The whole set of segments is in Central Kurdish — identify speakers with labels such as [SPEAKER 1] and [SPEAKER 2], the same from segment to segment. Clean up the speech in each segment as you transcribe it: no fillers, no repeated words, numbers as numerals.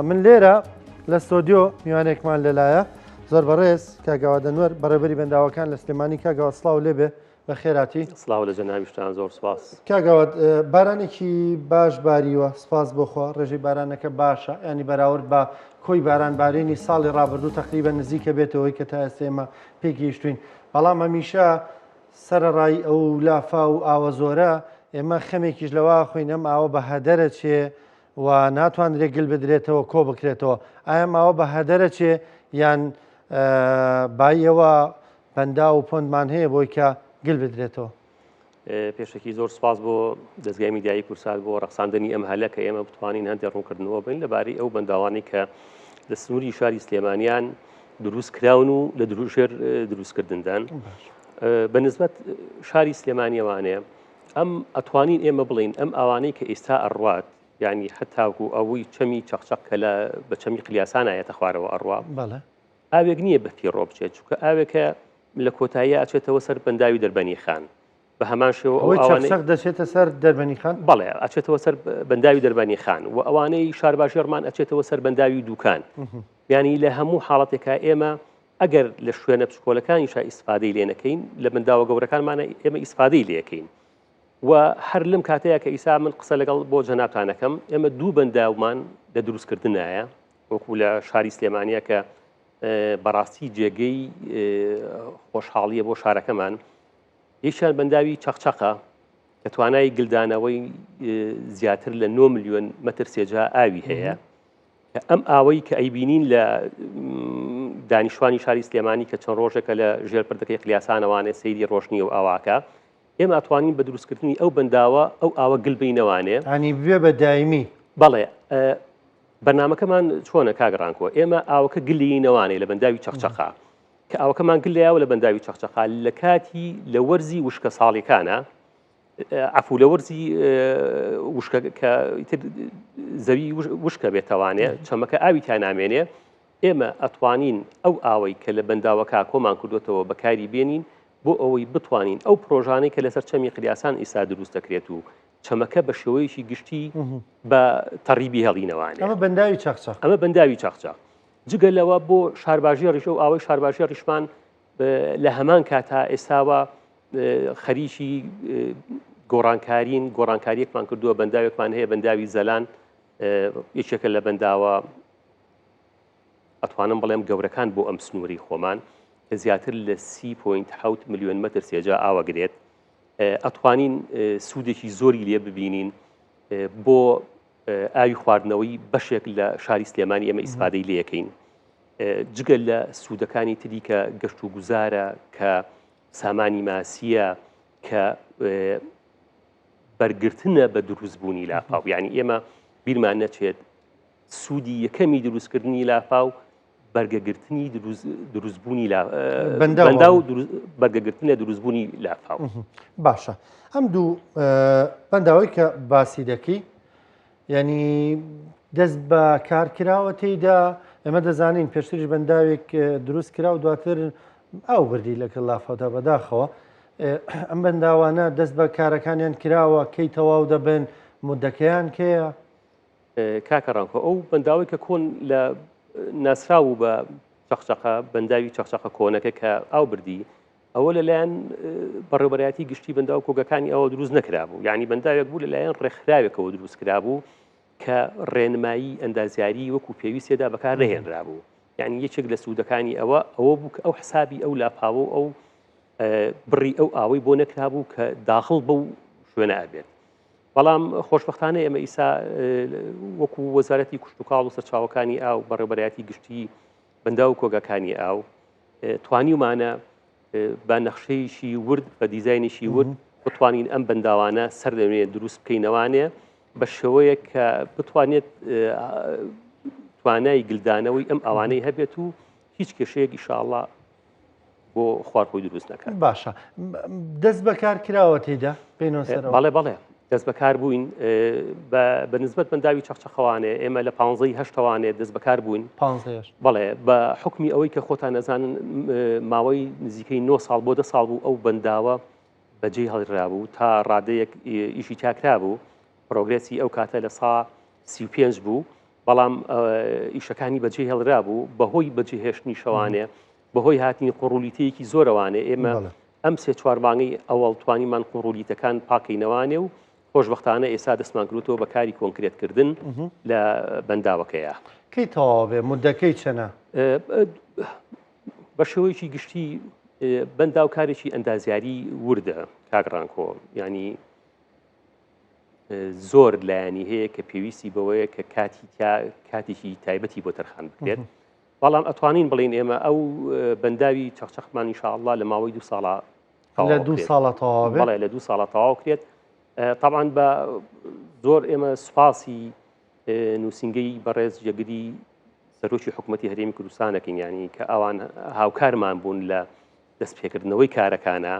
[SPEAKER 1] من لێرە لە ستۆدیۆ میوانێکمان لەلایە زۆر بەڕێز کاگاوادەنوەر بەڕێبەری بەنداوەکان لە سلێمانی کاگاوە سڵاو لێبێ بە خێراتی
[SPEAKER 2] سڵاو لە جەنابیشتان زۆر سپاس.
[SPEAKER 1] کاگاوات بارانێکی باش باریوە سپاس بۆخوا ڕێژەی بارانەکە باشە ینی بەراورد بە کۆی بارانبارێنی ساڵی ڕابردوو تقریبا نزیکە بێتەوەی کە تا ئێستا ئێمە پێگەیشتوین بەڵام هەمیشە سەرەڕای ئەو لافا و ئاوە زۆرە ئێمە خەمێکیش لەوە خوین ئەم ئاوە بە هەدەرە چێ و ناتوانرێت گل بدرێتەوە کۆ بکرێتەوە ئایا ماوە بە هەدەرە چێ یان بایەوە بەندا و پۆندمان هەیە بۆی کە گل بدرێتەوە.
[SPEAKER 2] پێشێکی زۆر سپاس بۆ دەستگای میدیایی کورسات بۆ ڕەخساندنی ئەم هەلە کە ئێمە بتوانین هەندێک ڕوونکردنەوە بین لەبارەی ئەو بەنداوانی کە لە سنووری شاری سلێمانیان دروست کراون و لە دروژێر دروستکردندان. بەنسبەت شاری سلێمانیەوانەیە ئەم ئەتوانین ئێمە بڵین ئەم ئەوانەی کە ئێستا ئەڕوات یعنی هەتاکو ئەوەی چەمی چەقچەق کە لە بە چەمی قلیاسان ئاەتە خوارەوە ئەڕوا ئاوێک نییە بە پێڕۆ بچێت چونکە ئاوێکە لە کۆتاییە ئەچێتەوە سەر بەنداوی دەربەنی خان بە هەمان شێوە
[SPEAKER 1] چەقچەق دەچێتە سەر دەربەنی خان
[SPEAKER 2] بەڵێ ئەچێتەوە سەر بەنداوی دەربەنی خان و ئەوانەی شارباژێڕمان ئەچێتەوە سەر بەنداوی دوکان ینی لە هەموو حاڵەتێکە ئێمە ئەگەر لە شوێنە پشکۆلەکانیشا ئیسفادەی لێ نەکەین لە بەنداوە گەورەکانمانە ئێمە ئیسفادەی لێەکەین و هەر لەم کاتەیە کە ئیسا من قسە لەگەڵ بۆ جەنابتانەکەم ئێمە دوو بەنداومان لە دروستکردنایە وەکو لە شاری سلێمانیە کە بەڕاستی جێگەی خۆشحاڵیە بۆ شارەکەمان یەکیان بەنداوی چەقچەقە کە توانای گلدانەوەی زیاتر لە 9 ملیۆن مەتر سێجا ئاوی هەیە کە ئەم ئاوەی کە ئەیبینین لە دانیشتوانی شاری سلێمانی کە چەند ڕۆژێکە لە ژێرپردەکەی قلیاسانەوانێ سەیری ڕۆشنی و ئاواکە ئێمە ئەتوانین بە دروستکردنی ئەو بەنداوە ئەو ئاوە گل بینەوانێ
[SPEAKER 1] ئەنی بێ بە دایمی
[SPEAKER 2] بەڵێ بەرنامەکەمان چۆنە کاگەڕانکۆ ئێمە ئاوەکە گلینەوانێ لە بەنداوی چەقچەقا کە ئاوەکەمان گلیاوە لە بەنداوی چەقچەقا لە کاتی لە وەرزی وشکە ساڵیکانە عفو لە وەرزی وشکە کە زەوی وشکە بێتەوانێ چەمەکە ئاوی تیانامێنێ ئێمە ئەتوانین ئەو ئاوەی کە لە بەنداوەکە کۆمان کردوێتەوە بەکاری بێنین بۆ ئەوەی بتوانین ئەو پرۆژانەی کە لەسەر چەمی قلیاسان ئیسا دروست دەکرێت و چەمەکە بە شێوەیەکی گشتی بە تەڕیبی هەڵینەوانێ
[SPEAKER 1] ئەمە بەنداوی چەقچەق
[SPEAKER 2] ئەمە بەنداوی چەقچەق جگە لەوە بۆ شارباژێڕیش و ئاوەی شارباژێڕیشمان لە هەمان کاتا ئێستاوە خەریکی گۆڕانکاریەکمان کردووە بەنداوێکمان هەیە بەنداوی زەلان یەکێکە لە بەنداوە ئەتوانم بڵێم گەورەکان بۆ ئەم سنووری خۆمان کە زیاتر لە 30.7 ملیۆن مەتر سێجا ئاوەگرێت ئەتوانین سوودێکی زۆری لێ ببینین بۆ ئاوی خواردنەوەی بەشێک لە شاری سلێمانی ئێمە ئیسفادەی لێەکەین جگەل لە سوودەکانی تری کە گەشت و گوزارە کە سامانی ماسیە کە بەرگرتنە بە دروستبوونی لافاو یعنی ئێمە بیرمان نەچێت سوودی یەکەمی دروستکردنی لافاو بەرگەگرتنی دروستبوونی بەندا و بەرگەگرتنە دروستبوونی لافاو
[SPEAKER 1] باشە ئەم دوو بەنداوەی کە باسی دەکەی یعنی دەست بە کارکراوە تێیدا ئێمە دەزانین پێشتریش بەنداوێک دروست کرا و دواتر ئەو بردی لەکە لافاودا بەداخەوە ئەم بەنداوانە دەست بە کارەکانیان کراوە کەی تەواو دەبن مودەکەیان کەیە
[SPEAKER 2] کاکەڕانکۆ ئەو بەنداوی کە کۆن لە ناسرااو بە چەقچەقە بەنداوی چەقچەقە کۆنەکە کە ئاو بردی ئەوە لەلایەن بەڕێوەبەرەتی گشتی بەندا و کۆگەکانی ئەوە دروست نەکرابوو یعنی بەنداوێک بوو لەلایەن ڕێکخراوێکەوە دروست کرابوو کە ڕێنمایی ئەندازیاری وەکو پێویستێدا بەکار نەهێنرابوو یعنی یەکێک لە سوودەکانی ئەوە بوو کە ئەو حسابی ئەو لاپاوە ئەو بڕی ئەو ئاوەی بۆ نەکرابوو کە داخڵ بەو شوێنە ئەبێت بەڵام خۆشبەختانە ئێمە ئیسا وەکو وەزارەتی کوشتتوکاڵ و سەرچاوەکانی ئاو بەڕێوەبەرەتی گشتی بەندا و کۆگەکانی ئاو توانیمانە بە نەخشەیەکی ورد بە دیزاینێکی ورد بتوانین ئەم بەنداوانە سەر دەمێت دروست بکەینەوانێ بە شێوەیە کە بتوانێت توانای گلدانەوەی ئەم ئەوانەی هەبێت و هیچ کێشەیەک ئینشاءڵڵا بۆ خواردخۆی دروست نەکات
[SPEAKER 1] باشە دەست بەکار کراوە تێدا
[SPEAKER 2] بەڵێ دەست بەکار بووین بە نسبەت بەنداوی چەقچەقەوانێ ئێمە لە 15 دەست بەکار بووین بەڵێ بە حکمی ئەوەی کە خۆتان نەزانن ماوەی نزیکەی 9 ساڵ بۆ 10 ساڵ بوو ئەو بەنداوە بەجێ هەڵرابوو تا ڕادەیەک ئیشی تاکرا بوو پرۆگرێسی ئەو کاتە لە سا 35 بوو بەڵام ئیشەکانی بەجێ هێڵرا بوو بەهۆی بەجێهێشتنی شەوانێ بەهۆی هاتنی قڕولیتەیەکی زۆرەوانێ ئێمە ئەم سێ چوار مانگەی ئەوەڵ توانیمان قڕولیتەکان پاکەینەوانێ و خۆشبەختانە ئێستا دەستمان کردوتەوە بە کاری کۆنکرێتکردن لە بەنداوەکەیە.
[SPEAKER 1] کەی تەواو بێ مودەکەی چەنە؟
[SPEAKER 2] بە شێوەیەکی گشتی بەنداو کارێکی ئەندازیاری وردە کاگڕانکۆ، ینی زۆر لایەنی هەیە کە پێویستی بەوەیە کە کاتێکی تایبەتی بۆ تەرخان بکرێت. بەڵام ئەتوانین بڵین ئێمە ئەو بەنداوی چەخچەخمان ئینشاءالله لە ماوەی 2 ساڵە
[SPEAKER 1] لە 2 ساڵە تەواو بێت.
[SPEAKER 2] بەڵێ لە 2 ساڵە تەواو کرێت. طبعاً بە زۆر ئێمە سوپاسی نووسینگەی بەڕێز جێگری سەرۆکی حکوومەتی هەرێمی کوردستانەکەین، ینی کە ئەوان هاوکارمان بوون لە دەستپێکردنەوەی کارەکانە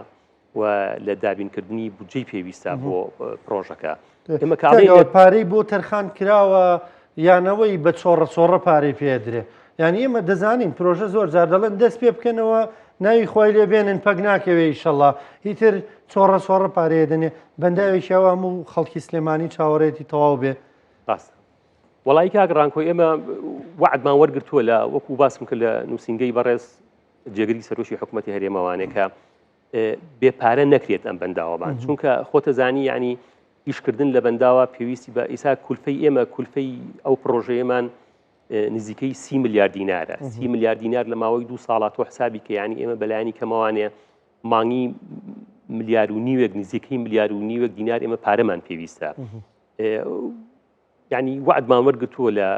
[SPEAKER 2] و لە دابینکردنی بودجەی پێویستە بۆ پرۆژەکە. ئێمە
[SPEAKER 1] پارەی بۆ تەرخان کراوە یانەوەی بە چۆڕە پارەی پێدرێ، ینی ئێمە دەزانین پرۆژە زۆر جار دەڵێن دەست پێ بکەنەوە ناوی خۆی لێ بێنن پەک ناکەوێ ئیشەڵڵا هیتر چۆڕە پارەیە دەنێ بەنداوێکیەوە هەموو خەڵکی سلێمانی چاوەڕێتی تەواو بێ.
[SPEAKER 2] ڕاست وڵی کاگڕانکۆی ئێمە وعدمان وەرگرتووە لە وەکو باسم کرد لە نووسینگەی بەڕێز جێگری سەرۆکی حکوومەتی هەرێمەوانێک کە بێپارە نەکرێت ئەم بەنداوەمان، چونکە خۆتە زانی ینی ئیشکردن لە بەنداوە پێویستی بە ئیسا کولفەی ئێمە کولفەی ئەو پرۆژەیەمان نزیکەی 30 میلیارد دینارە. 30 میلیارد دینار لە ماوەی 2 ساڵات تۆ حسابی کە ینی ئێمە بەلایانی کەمەوانێ مانگی ملیار و نیوێک نزیکەی ملیار و نیوێک دینار ئێمە پارەمان پێویستە. ینی وعدمان وەرگرتووە لە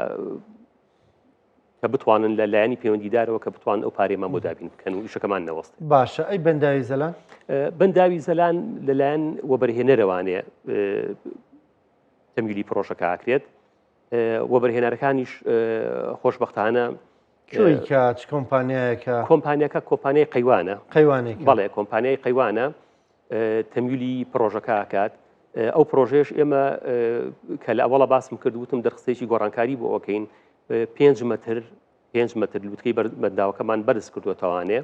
[SPEAKER 2] کە بتوانن لە لایەنی پەیوەندیدارەوە کە بتوان ئەو پارێمان بۆ دابین بکەن و ئیشەکەمان نەوەست.
[SPEAKER 1] باشە ئەی بەنداوی زەلان؟
[SPEAKER 2] بەنداوی زەلان لەلایەن وەبەرهێنەرەوانێ تەمویلی پرۆژەکە ئاکرێت. وەبەرهێنەرەکانیش خۆشبەختانە
[SPEAKER 1] چ کۆمپانیایەکە؟
[SPEAKER 2] کۆمپانیەکە کۆمپانیای قەیوانە.
[SPEAKER 1] قەیوانێک؟
[SPEAKER 2] بەڵێ کۆمپانیای قەیوانە تەمویلی پرۆژەکە ئاکات. ئەو پرۆژێش ئێمە کە لە ئەوڵە باسم کردوتم دەرخستێکی گۆڕانکاری بۆ ئۆکەین 5 مەتر لوتکەی بەنداوەکەمان بەرز کردووەتەوانێ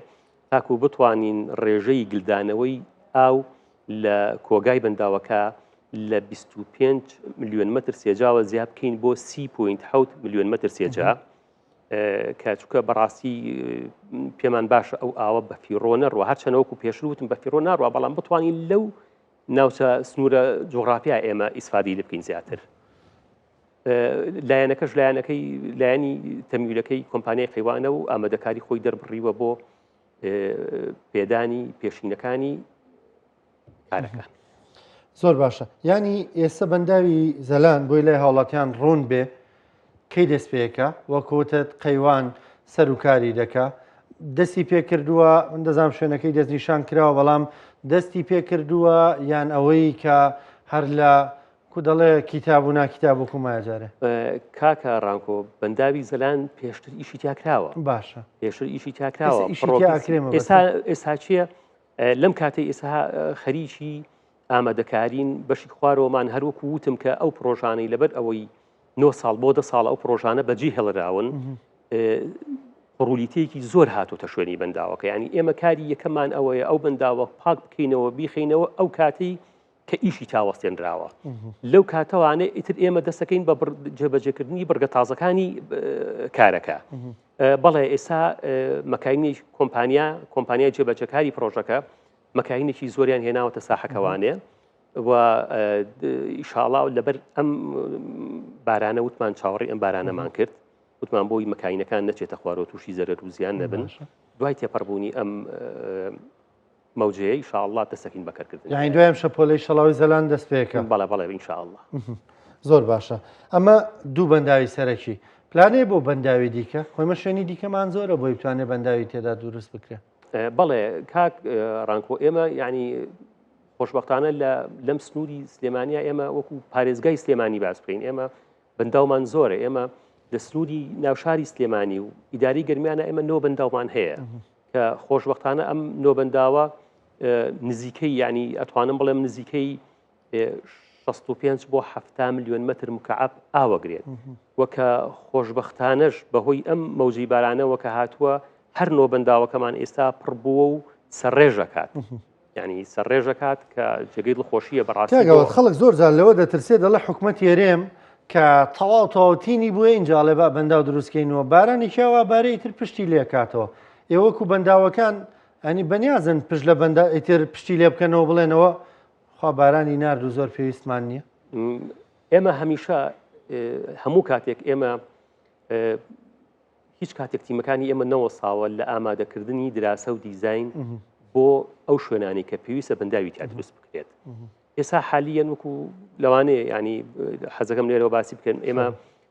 [SPEAKER 2] تاکو بتوانین ڕێژەی گلدانەوەی ئاو لە کۆگای بەنداوەکە لە 25 میلیۆن مەتر سێجاوە زیاد بکەین بۆ 30.7 میلیۆن مەتر سێجا کە چووکە بەڕاستی پێمان باشە ئەو ئاوە بە فیڕۆ نەڕوە، هەرچەنەوەکو پێشروتم بە فیڕۆ ناڕوە، بەڵام بتوانین لەو ناوچە سنوورە جوغرافیا ئێمە ئیسفادی لە بکەین زیاتر. لایەنەکەش لایەنەکەی لایەنی تەمویلەکەی کۆمپانیای قەیوانە و ئامادەکاری خۆی دەربڕیوە بۆ پێدانی پێشینەکانی کارەکان.
[SPEAKER 1] زۆر باشە، ینی ئێستا بەنداوی زەلان بۆی لای هاوڵاتیان ڕوون بێ کەی دەست پێەکە وەکوتت قەیوان سەر و کاری دەکا دەستی پێکردووە من دەزانم شوێنەکەی دەستنیشان کراوە بەڵام دەستی پێکردووە یان ئەوەی کە هەر لە کو دەڵێ کتاب و ناکتاب وکو ماجارێ؟
[SPEAKER 2] کاکە ڕانکۆ بەنداوی زەلان پێشتر ئیشی تیاکراوە.
[SPEAKER 1] باشە
[SPEAKER 2] پێشتر ئیشی تیاکراوە. ئێستا چییە لەم کاتەی ئێستا خەریکی ئامادەکارین بەشی خوارەوەمان هەروەکو وتم کە ئەو پرۆژانەی لەبەر ئەوەی 9 ساڵ بۆ 10 ساڵ ئەو پرۆژانە بەجێ هێڵراون ڕولیتەیەکی زۆر هاتوتە شوێنی بەنداوەکە، ینی ئێمە کاری یەکەمان ئەوەیە ئەو بەنداوە پاک بکەینەوە بیخینەوە ئەو کاتی کە ئیشی تاوەستێنراوە لەو کاتەوانێ ئیتر ئێمە دەستەکەین بە جێبەجێکردنی بەرگە تازەکانی کارەکە. بەڵێ ئێستا مەکانینی کۆمپانیای جێبەجەکاری پرۆژەکە مەکانینێکی زۆریان هێناوەتە ساحەکەوانێ و ئیشاڵاو لەبەر ئەم بارانە وتمان چاوەڕێی ئەم بارانەمان کرد وتمان بۆی مەکانینەکان نەچێتە خوارەوە تووشی زەرەر و زیان نەبن دوای تێپەڕبوونی ئەم مەوجەیە ئیشاءالله دەستەکەین بەکارکردن.
[SPEAKER 1] یعنی دوایم شەپۆلەی شەڵاوی زەلان دەست پێکە؟
[SPEAKER 2] بەڵێ ئینشاءالله.
[SPEAKER 1] زۆر باشە. ئەمە دوو بەنداوی سەرەکی پلانێ بۆ بەنداوی دیکە خۆیمە شوێنی دیکەمان زۆرە بۆی بتوانێت بەنداوی تێدا دروست بکرێت؟
[SPEAKER 2] بەڵێ کاک ڕانکۆ ئێمە ینی خۆشبەختانە لەم سنووری سلێمانیا ئێمە وەکو پارێزگای سلێمانی باس بکەین ئێمە بەنداومان زۆرە ئێمە لە سنووری ناوشاری سلێمانی و ئیداری گەرمیانە ئێمە 9 بەنداومان هەیە کە خۆشبەختانە ئەم 9 بەنداوە نزیکەی ینی ئەتوانم بڵێم نزیکەی 65 بۆ 70 میلیۆن مەتر مکعب ئاوەگرێت وەکە خۆشبەختانەش بەهۆی ئەم مەوجەی بارانەوە کە هاتووە هەر 9 بەنداوەکەمان ئێستا پڕبووە و سەرڕێژەکات ینی سەرڕێژەکات کە جێگەی دڵخۆشیە بەڕاستی
[SPEAKER 1] خەڵک زۆر جار لەوە دەترسێت دەڵێ حکوومەت هێرێم کە تەواو تەواوتینی بووە اینجاڵێ بە بەنداو دروستکەینەوە بارانی کێوە بارەی تر پشتی لێ کاتەوە ئێوەکو بەنداوەکان ئەنی بەنیازن پشت لە بەندا ئیتر پشتی لێ بکەنەوە بڵێنەوە خوا بارانی نارد و زۆر پێویستمان نییە
[SPEAKER 2] ئێمە هەمیشە هەموو کاتێک ئێمە هیچ کاتێک تیمەکانی ئێمە نەوە ساوە لە ئامادەکردنی دراسە و دیزین بۆ ئەو شوێنانی کە پێویستە بەنداوی تیا دروست بکرێت ئێستا حالیەن وەکو لەوانەیە ینی حەزەکەم لێرەوە باسی بکەن ئێمە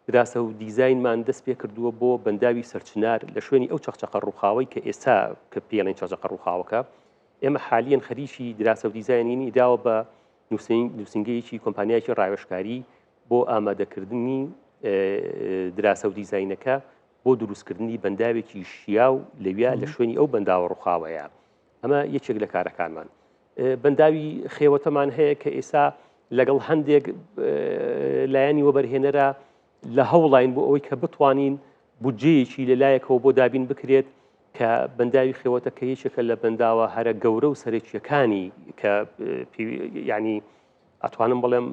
[SPEAKER 2] دراسە و دیزینمان دەست پێ کردووە بۆ بەنداوی سەرچنار لە شوێنی ئەو چەقچەقە ڕووخاوەی کە ئێستا کە پێڵێن چەقچەقە ڕووخاوەکە ئێمە حالیەن خەریکی دراسە و دیزینینی داوە بە نووسنگەیەکی کۆمپانیایکی ڕاوێژکاری بۆ ئامادەکردنی دراسە و دیزینەکە بۆ دروستکردنی بەنداوێکی شیاو لەویا لە شوێنی ئەو بەنداوە ڕووخاوەیە ئەمە یەکێک لە کارەکانمان بەنداوی خێوەتەمان هەیە کە ئێستا لەگەڵ هەندێک لایەنی وەبەرهێنەرە لە هەوڵین بۆ ئەوەی کە بتوانین بودجەیەکی لەلایەکەوە بۆ دابین بکرێت کە بەنداوی خێوەتە کە یەکێکە لە بەنداوە هەرە گەورە و سەرەکیەکانی کە ینی ئەتوانم بڵێم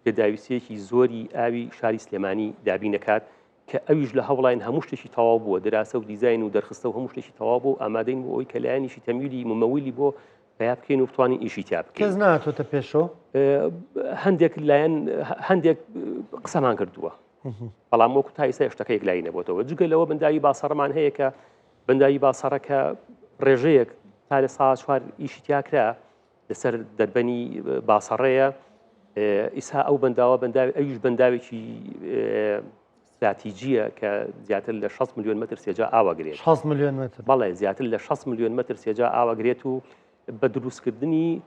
[SPEAKER 2] پێداویستەیەکی زۆری ئاوی شاری سلێمانی دابینەکات کە ئەویش لە هەوڵین هەموو شتێکی تەواو بووە دراسە و دیزین و دەرخستە و هەموو شتێکی تەواو بوو ئامادەین بۆ ئەوی کە لایەنیشی تەمویلی ممەویلی بۆ پیا بکەین و بتوانین ئیشی تیا بکەین
[SPEAKER 1] کەس ناتۆتە پێشەوە
[SPEAKER 2] هەندێک لایەن هەندێک قسەمان کردووە بەڵام وەکو تا ئێستا شتەکەیەک لای نەبووتەوە جگە لەوە بەنداوی باسەڕەمان هەیە کە بەنداوی باسەڕەکە ڕێژەیەک تا لە ساڵ 4 ئیشی تیاکرا لەسەر دەربەنی باسەڕەیە ئیسا ئەو بەنداوە ئەویش بەنداوێکی استراتیجیە کە زیاتر لە 6 ملیۆن متر سێجا ئاواگرێت
[SPEAKER 1] 6 ملیۆن متر
[SPEAKER 2] بەڵێ زیاتر لە 6 ملیۆن متر سێجا ئاواگرێت و بە دروستکردنی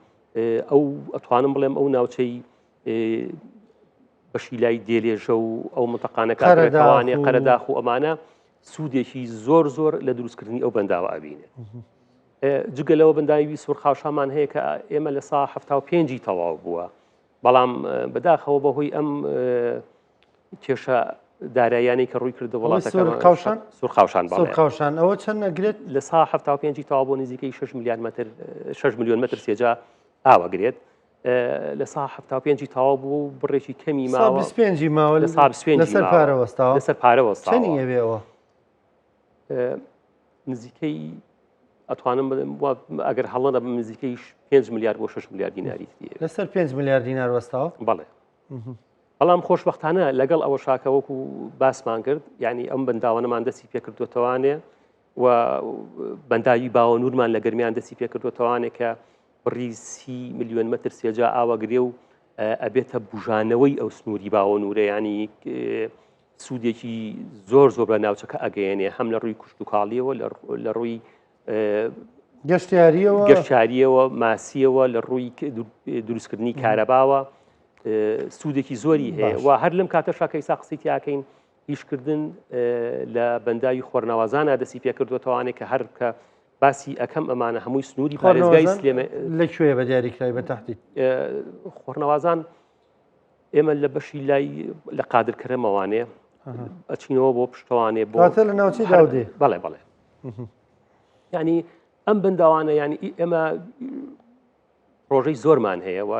[SPEAKER 2] ئەو ئەتوانم بڵێم ئەو ناوچەی بەشی لای دێلێژە و ئەو متەقانەکانێ قەرەداخ و ئەمانە سوودێکی زۆر لە دروستکردنی ئەو بەنداوە ئەبینێت جگە لەوە بەنداوی سوورخاوشامان هەیە کە ئێمە لە سا 75 تەواو بووە بەڵام بەداخەوە بەهۆی ئەم کێشە دارایانەی کە ڕووی کردە وڵاتەکان سوورخاوشان
[SPEAKER 1] ئەوە چەند نەگرێت
[SPEAKER 2] لە سا 75 تەواو بۆ نزیکەی 6 ملیۆن متر سێجا ئاوەگرێت لە سا 75 تەواو بوو بڕێکی کەمی ماوە
[SPEAKER 1] 25 ماوە
[SPEAKER 2] لەسەر
[SPEAKER 1] پارەوەستاوە
[SPEAKER 2] لەسەر پارەوەستا
[SPEAKER 1] چەندی هەبێەوە
[SPEAKER 2] نزیکەی ئەتوانم ئەگەر هەڵەنە نزیکەی 5 میلیارد بۆ 6 میلیارد دیناری
[SPEAKER 1] لەسەر 5 میلیارد دینار وەستاوە
[SPEAKER 2] بەڵێ بەڵام خۆشبەختانە لەگەڵ ئەوە شاکەوەکو باسمان کرد یعنی ئەم بەنداوەنەمان دەستی پێکردوتەوانێ و بەنداوی باوەنورمان لە گەرمیان دەستی پێکردوتەوانێ کە بڕی 30 ملیۆن متر سێجا ئاواگرێ و ئەبێتە بژانەوەی ئەو سنووری باوەنورە ینی سوودێکی زۆر بە ناوچەکە ئەگەیەنێ هەم لە ڕووی کوشت و کاڵیەوە لە ڕووی گەشتیاریەوە ماسیەوە لە ڕووی دروستکردنی کارەباوە سوودێکی زۆری هەیە و هەر لەم کاتە شاکەی سا قسەی تیاکەین هیچکردن لە بەنداوی خۆرناوازانە دەستی پێکردوتەوانێک کە هەر کە باسی ئەەکەم ئەمانە هەمووی سنووری پارێزگای سلێمە
[SPEAKER 1] لەکوێ بە دیاریکرای بە تەحدید
[SPEAKER 2] خۆرناوازان ئێمە لە بەشی لای لە قادرکەرەمەوانێ ئەچینەوە بۆ پشتوانێ بۆ
[SPEAKER 1] لە ناوچەی داودێ
[SPEAKER 2] بەڵێ ینی ئەم بەنداوانە ینی ئێمە ڕۆژەی زۆرمان هەیە و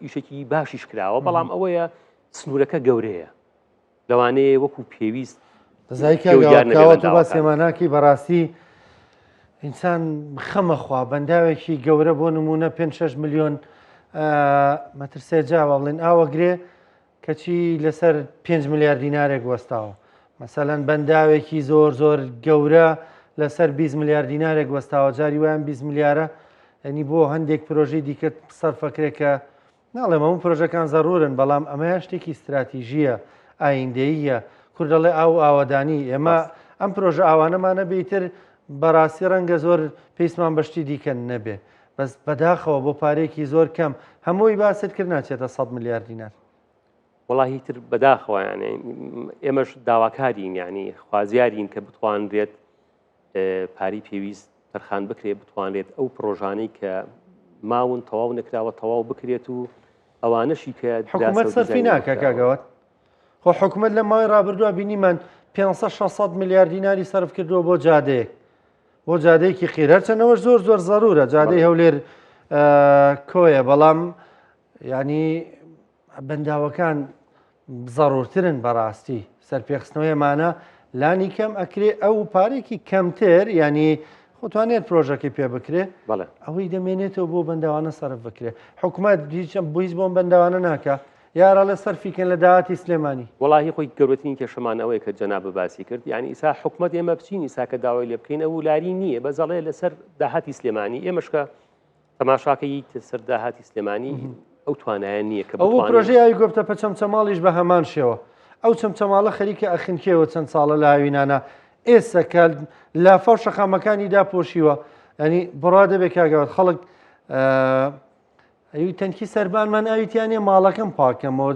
[SPEAKER 2] ئیشێکی باشیش کراوە بەڵام ئەوەیە سنوورەکە گەورەیە لەوانەیە وەکو پێویست
[SPEAKER 1] بە سێماناکی بەڕاستی ئینسان خەمەخوا بەنداوێکی گەورە بۆ نمونە 5-6 ملیۆن مەتر سێجا بڵێن ئاوەگرێ کەچی لەسەر 5 میلیارد دینارێک وەستاوە مەسەلەن بەنداوێکی زۆر گەورە لەسەر 20 میلیارد دینارێک وەستاوە جاری وایان 20 میلیارە ئەنی بۆ هەندێک پرۆژەی دیکە سەرفەکرێت کە ناڵێم هەموو پرۆژەکان زەڕورن بەڵام ئەمەیە شتێکی استراتیژیە ئایندەیە کوردەڵێ ئاوەدانی ئێمە ئەم پرۆژە ئاوانەمانە بیتر بەڕاستی ڕەنگە زۆر پێیسمان بەشتی دیکەن نەبێ بەس بەداخەوە بۆ پارێکی زۆر کەم هەمووی باست کرد ناچێتە 100 میلیارد دینار
[SPEAKER 2] وڵی تر بەداخەوە یانێ ئێمەش داواکارین ینی خوازیارین کە بتوانرێت پاری پێویست تەرخان بکرێت بتوانێت ئەو پرۆژانەی کە ماون تەواو نەکراوە تەواو بکرێت و ئەوانەشی کە
[SPEAKER 1] حکوومەت سەرفی ناکە کاگەوت خۆ حکوومەت لە ماوەی ڕابردووە بینیمان 500-600 میلیارد دیناری سەرف کردووە بۆ جادەیەک بۆ جادەیەکی خێرەچەنەوە زۆر زەڕورە جادەی هەولێر کۆیە بەڵام ینی بەنداوەکان زەڕورترن بەڕاستی سەرپێخستنەوەیمانە لانی کەم ئەکرێ ئەو پارێکی کەمتر ینی خۆتوانێت پرۆژەکەی پێ بکرێ ئەوەی دەمێنێتەوە بۆ بەنداوانە سەرف بکرێ حکوومەت هیچ بۆم بەنداوانە ناکە یارە لە سەرفیکەن لە داهاتی سلێمانی
[SPEAKER 2] وڵی خۆی گەورەترین کێشەمان ئەوەیە کە جەناب باسی کرد یعنی ئیسا حکوومەت ئێمە بچین ئیسا کە داوای لێ بکەین ئەو لاری نییە بەزەڵێ لەسەر داهاتی سلێمانی ئێمەشکە تەماشاکەی سەر داهاتی سلێمانی ئەو توانایە نییە کە
[SPEAKER 1] ئەو پرۆژەیە گۆپتە پە چەمچەماڵیش بە هەمان شێوە ئەو چەمچەماڵە خەریکە ئەخنکێەوە چەند ساڵە لە هاوینانە ئێستا کە لافە و شەقامەکانی داپۆشیوە ینی بڕا دەبێت کاگەوت خەڵک ئەوی تەنکی سەربانمان ئاویتیانێ ماڵەکەم پاکەمەوە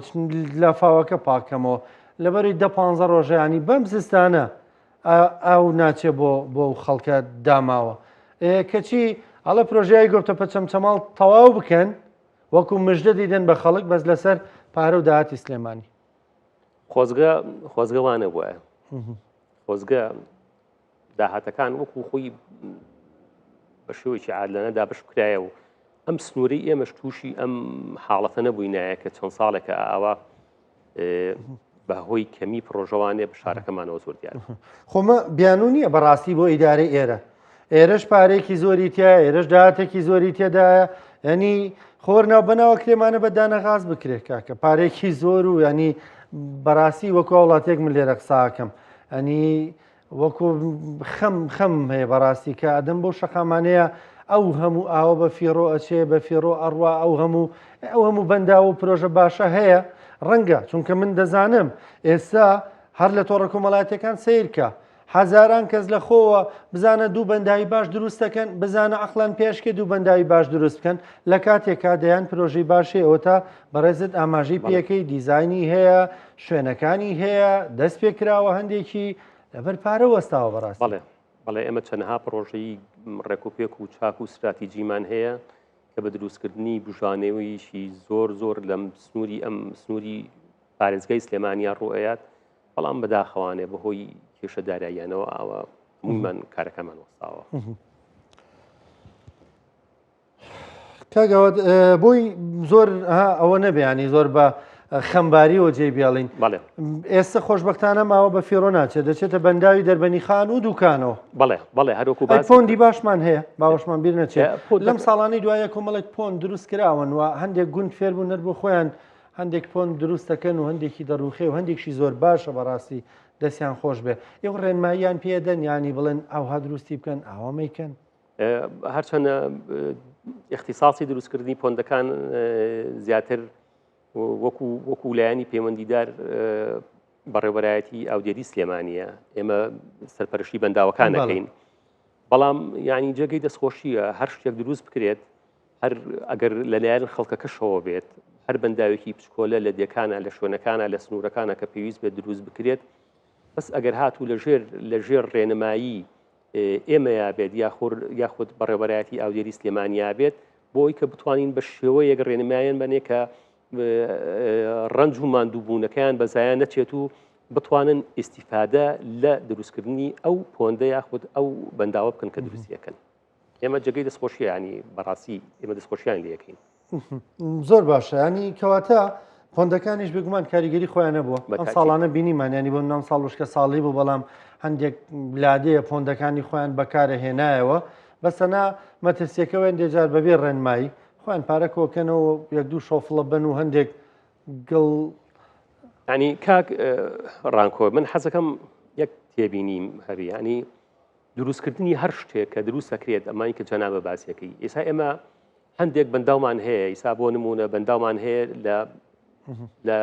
[SPEAKER 1] لافاوەکە پاکەمەوە لەبەری 10-15 ڕۆژەیانی بەم زستانە ئەو ناچێ بۆ خەڵکە داماوە کەچی ئەڵە پرۆژەیە گۆپتە پە چەمچەماڵ تەواو بکەن وەکو مژدە دیدەن بە خەڵک بەس لەسەر پارە و داهاتی سلێمانی
[SPEAKER 2] خۆزگەوانە بووە خۆزگە داهاتەکان وەکو خۆی بە شێوەیەکی عادلانەدا بەشکرایە و ئەم سنووری ئێمەش تووشی ئەم حاڵەتە نەبووینایە کە چەند ساڵێکە ئاوا بەهۆی کەمی پرۆژەوانێ بە شارەکەمانەوە زۆر دیار
[SPEAKER 1] خۆمە بیانوو نییە بەڕاستی بۆ ئیدارەی ئێرەش پارێکی زۆری تایە ئێرەش داهاتێکی زۆری تێدایە ینی خۆرناو بەناوە کرێمانە بە دانەغاز بکرێت کاکە پارێکی زۆر و ینی بەڕاستی وەکو وڵاتێک من لێرە قساکەم ئەنی وەکو خەم هەیە بەڕاستی کە ئەدەم بۆ شەقامانەیە ئەو هەموو ئاوە بە فیڕۆ ئەچێ بە فیڕۆ ئەڕوا ئەو هەموو بەنداوە و پرۆژە باشە هەیە ڕەنگە چونکە من دەزانم ئێستا هەر لە تۆڕە کۆمەڵایەتەکان سیرکە هەزاران کەس لە خۆوە بزانە دوو بەنداوی باش دروست دەکەن بزانە عەقڵان پێشکێ دوو بەنداوی باش دروست بکەن لە کاتێکا دەیان پرۆژەی باشێ ئەوە تا بەڕێزت ئاماژەی پێەکەی دیزایانی هەیە شوێنەکانی هەیە دەست پێکراوە هەندێکی لەبەر پارە وەستاوە بەڕاستی
[SPEAKER 2] بەڵێ ئێمە چەندەها پرۆژەی ڕێکوپێک و چاک و استراتیجیمان هەیە کە بە دروستکردنی بژانێوەیشی زۆر لەم سنووری ئەم سنووری پارێزگای سلێمانیا ڕوئەیات بەڵام بەداخەوانێ بەهۆی کێشە داراییانەوە ئاوە هەموویمان کارەکەمان وەستاوە
[SPEAKER 1] کاگەوت بۆی زۆر ئەوە نەبیانی زۆر بە خەمباریەوە جێ بێڵین ئێستا خۆشببختانە ماوە بە فێڕۆ ناچێت دەچێتە بەنداوی دەربەنی خان و دوکانەوە
[SPEAKER 2] بەڵێ هەروەکو
[SPEAKER 1] پۆندی باشمان هەیە باوەشمان بیر نەچێت لەم ساڵانی دوایە کۆمەڵێک پۆند دروست کراون و هەندێک گوند فێربوو نەر بۆ خۆیان هەندێک پۆند دروست دەکەن و هەندێکی دەڕوخێ و هەندێکشی زۆر باشە بەڕاستی دەستیان خۆش بێ ئێوە ڕێنماییان پێدەن ینی بڵێن ئەوها دروستی بکەن ئاوامەیکەن
[SPEAKER 2] هەرچەندە اختصاصی دروستکردنی پۆندەکان زیاتر وەکو لایەنی پەیوەندیدار بەڕێوەبەرایەتی ئاودێری سلێمانیە ئێمە سەرپەرشتی بەنداوەکان دەکەین بەڵام یعنی جێگەی دەستخۆشیە هەر شتێک دروست بکرێت هەر ئەگەر لەلایەن خەڵکەکەشەوە بێت هەر بەنداوێکی پچکۆلە لە دێکانە لە شوێنەکانە لە سنوورەکانە کە پێویست بێت دروست بکرێت بەس ئەگەر هاتوو لە ژێر ڕێنمایی ئێمە یابێت یاخود بەڕێوەبەرایەتی ئاودێری سلێمانیا بێت بۆی کە بتوانین بە شێوەیەک ڕێنمایان بنێ کە ڕنج و ماندووبوونەکەیان بەزایان نەچێت و بتوانن ئیسیفادە لە دروستکردنی ئەو پۆندە یاخود ئەو بەنداوە بکەن کە دروستیەکەن ئێمە جێگەی دەستخۆشیانی بەڕاستی ئێمە دەستخۆشیان لەکەین
[SPEAKER 1] زۆر باشە ینی کەواتە پۆندەکانیش بگومان کاریگەری خۆیان نەبووە ئەم ساڵانە بینیمانیانی بۆ نام ساڵشکە ساڵی بوو بەڵام هەندێک لادەیە پۆندەکانی خۆیان بەکارە هێنایەوە بەسەنا مەترسیەکەوەیان دێجار بەبێ ڕێنمایی خۆیان پارەکەوەکەنەوە یەک دوو شۆفڵە بن و هەندێک گڵ
[SPEAKER 2] ینی کاک ڕانکۆ من حەزەکەم یەک تێبینیم هەری ینی دروستکردنی هەر شتێک کە دروست دەکرێت ئەمانی کە جەنابە باسیەکەی ئێستا ئێمە هەندێک بەنداومان هەیە ئیسا بۆ نمونە بەنداومان هەیە لە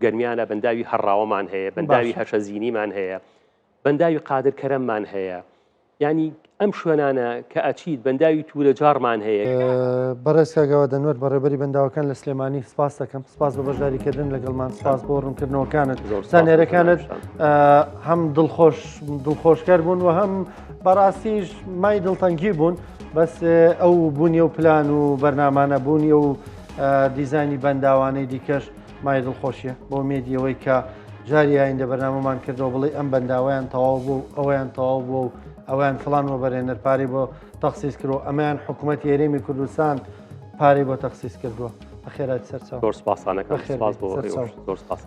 [SPEAKER 2] گەرمیانە بەنداوی هەڕاوەمان هەیە بەنداوی هەشەزینیمان هەیە بەنداوی قادرکەرەممان هەیە ینی ئەم شوێنانە کە ئەچیت بەنداوی تورە جارمان هەیە
[SPEAKER 1] بەڕێز کاگەوە دەنوێت بەڕێبەری بەنداوەکان لە سلێمانی سپاس دەکەم سپاس بە بەشداریکردن لەگەڵمان سپاس بۆ ڕوونکردنەوەکانت زانێرەکانت هەم دڵخۆشکار بوون و هەم بەڕاستیش مای دڵتەنگی بوون بەس ئەو بوونیە و پلان و بەرنامانە بوونیە و دیزانی بەنداوانەی دیکەش مای دڵخۆشیە بۆ مێدیەوەی کە جاری ئایندە بەرنامەمان کردەوە بڵێ ئەم بەنداوایان تەواو بوو ئەویان تەواو بوو و ئەویان فڵانەوە بەرێنەر پارەی بۆ تەخسیس کردەوە ئەمەیان حکوومەتی هێرێمی کوردستان پارەی بۆ تەخسیس کردووە بەخێرات سەرچاو
[SPEAKER 2] زۆر سپاسانەکەم سپاس بۆ زۆر سپاس